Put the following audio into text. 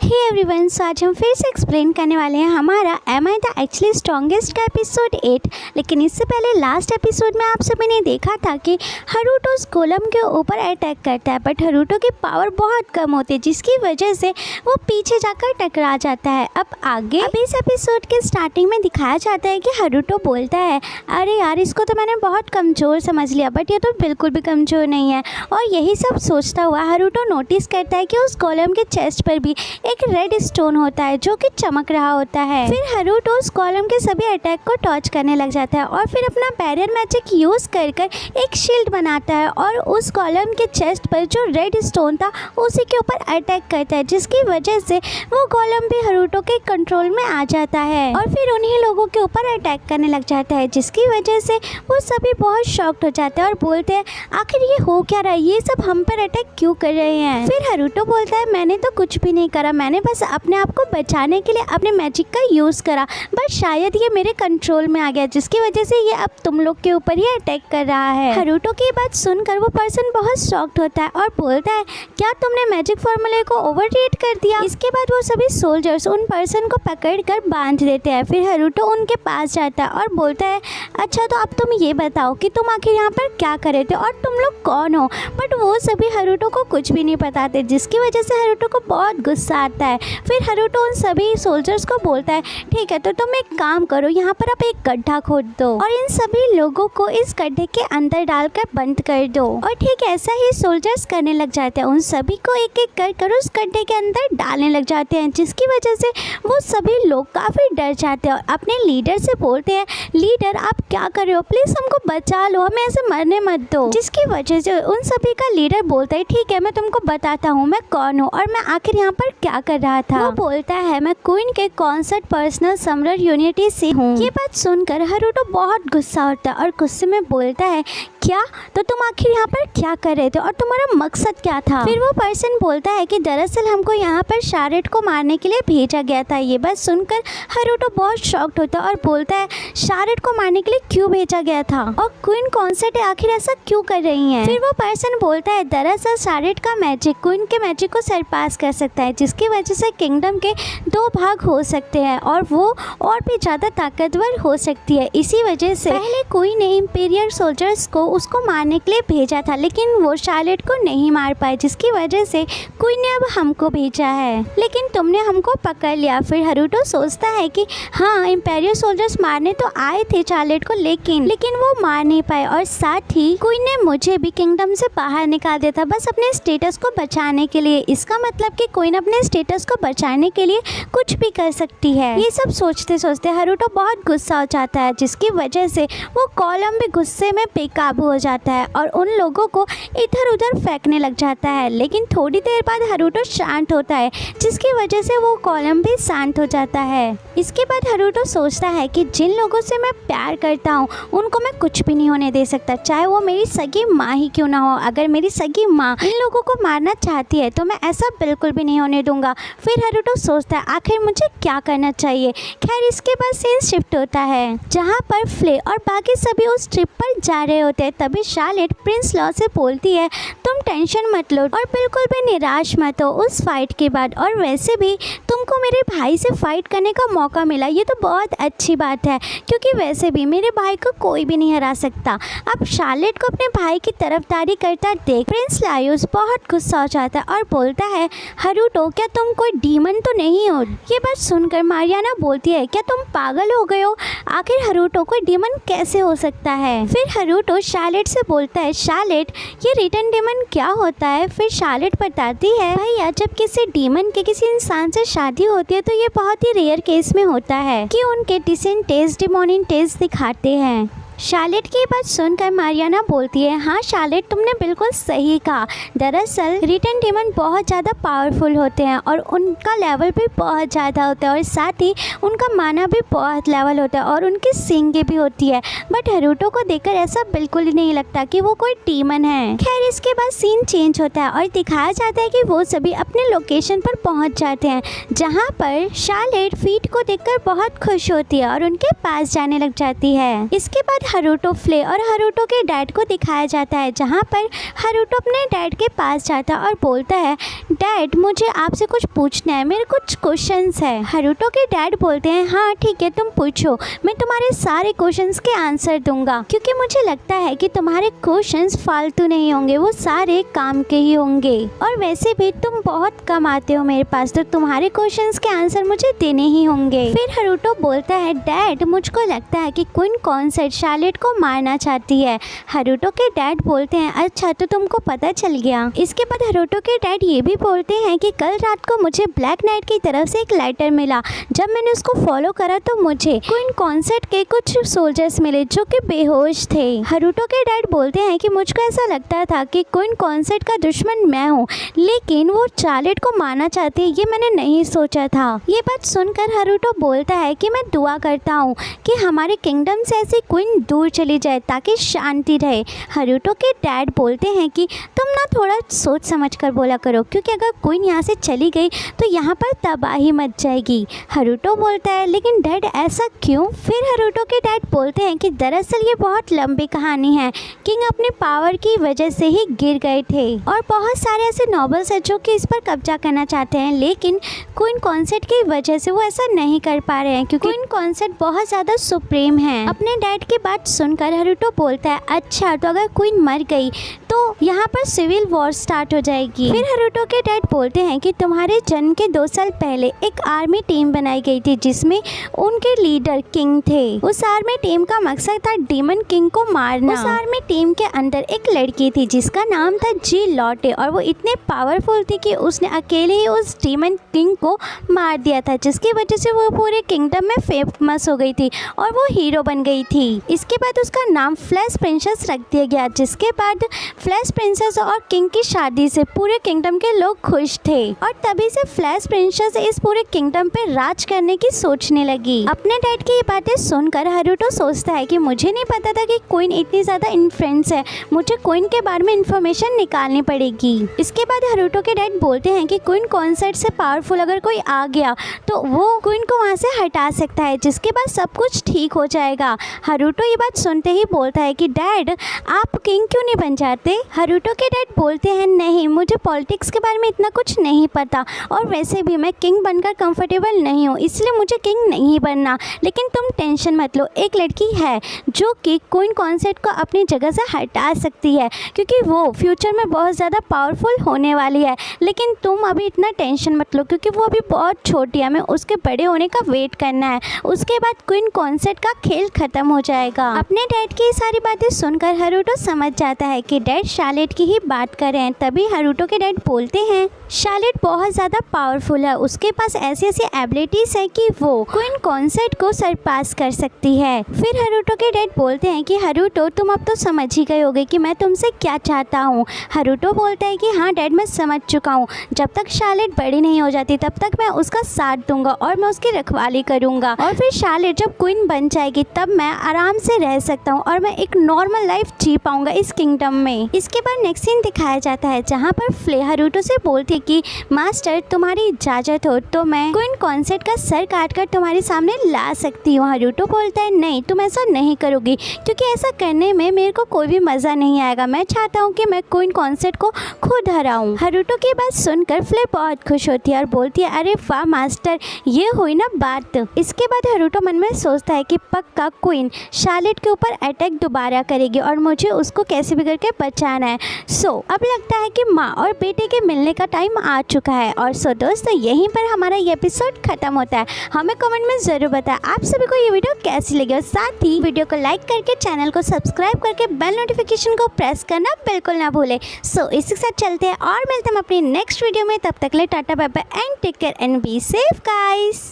Hey everyone, सो आज हम फिर से एक्सप्लेन करने वाले हैं हमारा am I the actually strongest का एपिसोड 8। लेकिन इससे पहले लास्ट एपिसोड में आप सभी ने देखा था कि हरुटो गोलम के ऊपर अटैक करता है, बट हरुटो की पावर बहुत कम होती है जिसकी वजह से वो पीछे जाकर टकरा जाता है। अब आगे इस एपिसोड के स्टार्टिंग में दिखाया जाता है कि हरुटो बोलता है, अरे यार इसको तो मैंने बहुत कमज़ोर समझ लिया, बट ये तो बिल्कुल भी कमज़ोर नहीं है। और यही सब सोचता हुआ हरुटो नोटिस करता है कि उस गोलम के चेस्ट पर भी एक रेड स्टोन होता है जो कि चमक रहा होता है। फिर हरुटो उस कॉलम के सभी अटैक को टॉच करने लग जाता है और फिर अपना बैरियर मैजिक यूज कर एक शील्ड बनाता है और उस कॉलम के चेस्ट पर जो रेड स्टोन था उसी के ऊपर अटैक करता है, जिसकी वजह से वो कॉलम भी हरुटो के कंट्रोल में आ जाता है और फिर उन्हीं लोगों के ऊपर अटैक करने लग जाता है, जिसकी वजह से वो सभी बहुत शॉक्ड हो जाते हैं और बोलते हैं आखिर ये हो क्या रहा है, ये सब हम पर अटैक क्यों कर रहे हैं। फिर हरुटो बोलता है मैंने तो कुछ भी नहीं करा, मैंने बस अपने आप को बचाने के लिए अपने मैजिक का यूज़ करा, बट शायद ये मेरे कंट्रोल में आ गया जिसकी वजह से ये अब तुम लोग के ऊपर ही अटैक कर रहा है। हरुटो की बात सुनकर वो पर्सन बहुत शॉक्ड होता है और बोलता है क्या तुमने मैजिक फॉर्मूले को ओवररेट कर दिया। इसके बाद वो सभी सोल्जर्स उन पर्सन को पकड़कर बांध देते हैं। फिर हरुटो उनके पास जाता है और बोलता है अच्छा तो अब तुम ये बताओ कि तुम आखिर यहाँ पर क्या कर रहे थे और तुम लोग कौन हो। बट वो सभी हरुटो को कुछ भी नहीं बताते, जिसकी वजह से हरुटो को बहुत गुस्सा आता है। फिर हरुटो उन सभी सोल्जर्स को बोलता है ठीक है तो तुम एक काम करो, यहाँ पर आप एक गड्ढा खोद दो और इन सभी लोगों को इस गड्ढे के अंदर डालकर बंद कर दो। और ठीक ऐसा ही सोल्जर्स करने लग जाते हैं, उन सभी को एक एक कर उस गड्ढे के अंदर डालने लग जाते हैं, जिसकी वजह से वो सभी लोग काफ़ी डर जाते हैं और अपने लीडर से बोलते हैं लीडर आप क्या कर रहे हो, प्लीज़ हमको बचा लो, हमें ऐसे मरने मत दो। जिसकी वजह से उन सभी का लीडर बोलता है ठीक है मैं तुमको बताता हूँ मैं कौन हूँ और मैं आखिर यहाँ पर क्या कर रहा था। वो बोलता है मैं क्वीन के कॉन्सर्ट पर्सनल समरर यूनिटी से हूँ। ये बात सुनकर हरुटो बहुत गुस्सा होता है और गुस्से में बोलता है क्या तो तुम आखिर यहाँ पर क्या कर रहे थे और तुम्हारा मकसद क्या था। फिर वो पर्सन बोलता है कि दरअसल हमको यहाँ पर शारेट को मारने के लिए भेजा गया था। ये बात सुनकर हरुटो बहुत शॉक्ड होता है और बोलता है शारेट को मारने के लिए क्यों भेजा गया था और क्वीन कॉन्सर्ट आखिर ऐसा क्यों कर रही है। फिर वो पर्सन बोलता है दरअसल शारेट का मैजिक क्वीन के मैजिक को सरपास कर सकता है, जिसकी वजह से किंगडम के 2 भाग हो सकते हैं और वो और भी ज़्यादा ताकतवर हो सकती है। इसी वजह से पहले क्वीन ने इंपीरियल सोल्जर्स को उसको मारने के लिए भेजा था, लेकिन वो शार्लेट को नहीं मार पाए, जिसकी वजह से क्वीन ने अब हमको भेजा है, लेकिन तुमने हमको पकड़ लिया। फिर हरुटो सोचता है कि हाँ इंपीरियल सोल्जर्स मारने तो आए थे शार्लेट को, लेकिन वो मार नहीं पाए और साथ ही क्वीन ने मुझे भी किंगडम से बाहर निकाल दिया था बस अपने स्टेटस को बचाने के लिए। इसका मतलब कि क्वीन अपने स्टेटस को बचाने के लिए कुछ भी कर सकती है। ये सब सोचते सोचते हरुटो बहुत गुस्सा हो जाता है, जिसकी वजह से वो कॉलम भी गुस्से में बेकाबू हो जाता है और उन लोगों को इधर उधर फेंकने लग जाता है। लेकिन थोड़ी देर बाद हरुटो शांत होता है, जिसकी वजह से वो कॉलम भी शांत हो जाता है। इसके बाद हरुटो सोचता है कि जिन लोगों से मैं प्यार करता हूँ उनको मैं कुछ भी नहीं होने दे सकता, चाहे वो मेरी सगी माँ ही क्यों ना हो। अगर मेरी सगी माँ इन लोगों को मारना चाहती है तो मैं ऐसा बिल्कुल भी नहीं होने दूंगा। फिर हरुटो सोचता है आखिर मुझे क्या करना चाहिए। खैर इसके बाद सीन शिफ्ट होता है जहाँ पर फ्ले और बाकी सभी उस ट्रिप पर जा रहे होते हैं। तभी शार्लेट प्रिंस लॉ से बोलती है तुम टेंशन मत लो और बिल्कुल भी निराश मत हो उस फाइट के बाद, और वैसे भी तुमको मेरे भाई से फाइट करने का मौका मिला, ये तो बहुत अच्छी बात है क्योंकि वैसे भी मेरे भाई को कोई भी नहीं हरा सकता। अब शार्लेट को अपने भाई की तरफदारी करता देख प्रिंस लायोस बहुत गुस्सा हो जाता है और बोलता है हरुटो क्या तुम कोई डीमन तो नहीं हो। ये बात सुनकर मारियाना बोलती है क्या तुम पागल हो गए हो, आखिर हरुटो कोई डीमन कैसे हो सकता है। फिर हरुटो शार्लेट से बोलता है शार्लेट ये रिटर्न डीमन क्या होता है। फिर शार्लेट बताती है भैया जब किसी डीमन के किसी इंसान से शादी होती है तो ये बहुत ही रेयर केस में होता है कि उनके डिसेंट टेस्ट डिमोनिक टेस्ट दिखाते हैं। शार्लेट की बात सुनकर मारियाना बोलती है हाँ शार्लेट तुमने बिल्कुल सही कहा, दरअसल रिटर्न डीमन बहुत ज़्यादा पावरफुल होते हैं और उनका लेवल भी बहुत ज़्यादा होता है और साथ ही उनका माना भी बहुत लेवल होता है और उनकी सींगे भी होती है, बट हरुटो को देखकर ऐसा बिल्कुल ही नहीं लगता कि वो कोई डीमन है। खैर इसके बाद सीन चेंज होता है और दिखाया जाता है कि वो सभी अपने लोकेशन पर पहुँच जाते हैं, जहाँ पर शार्लेट फीट को देखकर बहुत खुश होती है और उनके पास जाने लग जाती है। इसके बाद हरुटो, फ्ले और हरुटो के डैड को दिखाया जाता है, जहाँ पर हरुटो अपने डैड के पास जाता है और बोलता है, डैड मुझे आपसे कुछ पूछना है, मेरे कुछ क्वेश्चंस है। हरुटो के डैड बोलते हैं, हाँ ठीक है तुम पूछो, मैं तुम्हारे सारे क्वेश्चंस के आंसर दूंगा, क्योंकि मुझे लगता है कि तुम्हारे क्वेश्चंस फालतू नहीं होंगे, वो सारे काम के ही होंगे, और वैसे भी तुम बहुत कम आते हो मेरे पास, तो तुम्हारे क्वेश्चंस के आंसर मुझे देने ही होंगे। फिर हरुटो बोलता है, डैड मुझको लगता है कि क्वीन कॉन्सर्ट शार्लेट को मारना चाहती है। हरुटो के डैड बोलते हैं, अच्छा तो तुमको पता चल गया। इसके बाद हरुटो के डैड ये भी बोलते हैं कि कल रात को मुझे ब्लैक नाइट की तरफ से एक लेटर मिला, जब मैंने उसको फॉलो करा तो मुझे क्वीन कॉन्सर्ट के कुछ सोल्जर्स मिले जो कि बेहोश थे। हरुटो के डैड बोलते हैं कि मुझको ऐसा लगता था कि क्वीन कॉन्सर्ट का दुश्मन मैं हूँ, लेकिन वो शार्लेट को मारना चाहती है ये मैंने नहीं सोचा था। ये बात सुनकर हरुटो बोलता है कि मैं दुआ करता हूँ कि हमारे किंगडम से ऐसी क्वीन दूर चली जाए ताकि शांति रहे। हरुटो के डैड बोलते हैं कि तुम ना थोड़ा सोच समझ कर बोला करो, क्योंकि अगर क्वीन यहाँ से चली गई तो यहाँ पर तबाही मच जाएगी। हरुटो बोलता है, लेकिन डैड ऐसा क्यों? फिर हरुटो के डैड बोलते हैं कि दरअसल ये बहुत लंबी कहानी है, किंग अपने पावर की वजह से ही गिर गए थे, और बहुत सारे ऐसे नॉबल्स हैं जो कि इस पर कब्जा करना चाहते हैं, लेकिन क्वीन कॉन्सर्ट की वजह से वो ऐसा नहीं कर पा रहे हैं, क्योंकि क्वीन कॉन्सर्ट बहुत ज़्यादा सुप्रीम है। अपने डैड की बात सुनकर हरुटो बोलता है, अच्छा तो अगर क्वीन मर गई तो यहाँ पर सिविल वॉर स्टार्ट हो जाएगी। फिर हरुटो के डैड बोलते हैं कि तुम्हारे जन्म के 2 साल पहले एक आर्मी टीम बनाई गई थी जिसमें उनके लीडर किंग थे। उस आर्मी टीम का मकसद था डीमन किंग को मारना। उस आर्मी टीम के अंदर एक लड़की थी जिसका नाम था जी लॉटे, और वो इतने पावरफुल थी कि उसने अकेले ही उस डीमन किंग को मार दिया था, जिसकी वजह से वो पूरे किंगडम में फेमस हो गई थी और वो हीरो बन गई थी। इसके बाद उसका नाम फ्लैश प्रिंसेस रख दिया गया, जिसके बाद फ्लैश प्रिंसेस और किंग की शादी से पूरे किंगडम के लोग खुश थे, और तभी से फ्लैश प्रिंसेस इस पूरे किंगडम पे राज करने की सोचने लगी। अपने डैड की ये बातें सुनकर हरुटो सोचता है कि मुझे नहीं पता था कि क्वीन इतनी ज़्यादा इन्फ्लुएंस है, मुझे क्वीन के बारे में इंफॉर्मेशन निकालनी पड़ेगी। इसके बाद हरुटो के डैड बोलते हैं कि क्वीन कॉन्सर्ट से पावरफुल अगर कोई आ गया तो वो क्वीन को वहाँ से हटा सकता है, जिसके बाद सब कुछ ठीक हो जाएगा। हरुटो ये बात सुनते ही बोलता है कि डैड आप किंग क्यों नहीं बन जाते? हरुटो के डैड बोलते हैं, नहीं मुझे पॉलिटिक्स के बारे में इतना कुछ नहीं पता, और वैसे भी मैं किंग बनकर कंफर्टेबल नहीं हूँ, इसलिए मुझे किंग नहीं बनना। लेकिन तुम टेंशन मत लो, एक लड़की है जो कि क्वीन कॉन्सर्ट को अपनी जगह से हटा सकती है, क्योंकि वो फ्यूचर में बहुत ज़्यादा पावरफुल होने वाली है। लेकिन तुम अभी इतना टेंशन मत लो, क्योंकि वो अभी बहुत छोटी है, हमें उसके बड़े होने का वेट करना है, उसके बाद क्वीन कॉन्सर्ट का खेल ख़त्म हो जाएगा। अपने डैड की सारी बातें सुनकर हरुटो समझ जाता है कि डैड शार्लेट की ही बात कर रहे हैं। तभी हरुटो के डैड बोलते हैं, शार्लेट बहुत ज़्यादा पावरफुल है, उसके पास ऐसी ऐसी एबिलिटीज़ है कि वो क्वीन कॉन्सर्ट को सरपास कर सकती है। फिर हरुटो के डैड बोलते हैं कि हरुटो तुम अब तो समझ ही गए होगे कि मैं तुमसे क्या चाहता हूँ। हरुटो बोलता है कि हाँ डैड मैं समझ चुका हूँ, जब तक शार्लेट बड़ी नहीं हो जाती तब तक मैं उसका साथ दूंगा और मैं उसकी रखवाली करूँगा, और फिर शार्लेट जब क्वीन बन जाएगी तब मैं आराम से रह सकता हूँ और मैं एक नॉर्मल लाइफ जी पाऊँगा इस किंगडम में। इसके बाद नेक्स्ट सीन दिखाया जाता है जहाँ पर फ्ले हरुटो से बोलती कि मास्टर तुम्हारी इजाज़त हो तो मैं क्वीन कॉन्सर्ट का सर काटकर तुम्हारे सामने ला सकती हूँ। हरुटो बोलता है, नहीं तुम ऐसा नहीं करोगी, क्योंकि ऐसा करने में मेरे को कोई भी मज़ा नहीं आएगा, मैं चाहता हूँ कि मैं क्वीन कॉन्सर्ट को खुद हराऊँ। हरुटो की बात सुनकर फ्ले बहुत खुश होती है और बोलती है, अरे वाह मास्टर ये हुई ना बात। इसके बाद हरुटो मन में सोचता है कि पक्का क्वीन शार्लेट के ऊपर अटैक दोबारा करेगी और मुझे उसको कैसे भी करके बचाना है। अब लगता है कि माँ और बेटे के मिलने का टाइम आ चुका है। और दोस्तों यहीं पर हमारा ये एपिसोड खत्म होता है। हमें कमेंट में ज़रूर बताएं आप सभी को ये वीडियो कैसी लगी, और साथ ही वीडियो को लाइक करके चैनल को सब्सक्राइब करके बेल नोटिफिकेशन को प्रेस करना बिल्कुल ना भूलें। इसी के साथ चलते हैं और मिलते हैं अपनी नेक्स्ट वीडियो में। तब तक ले tata bye bye and take care and be safe guys.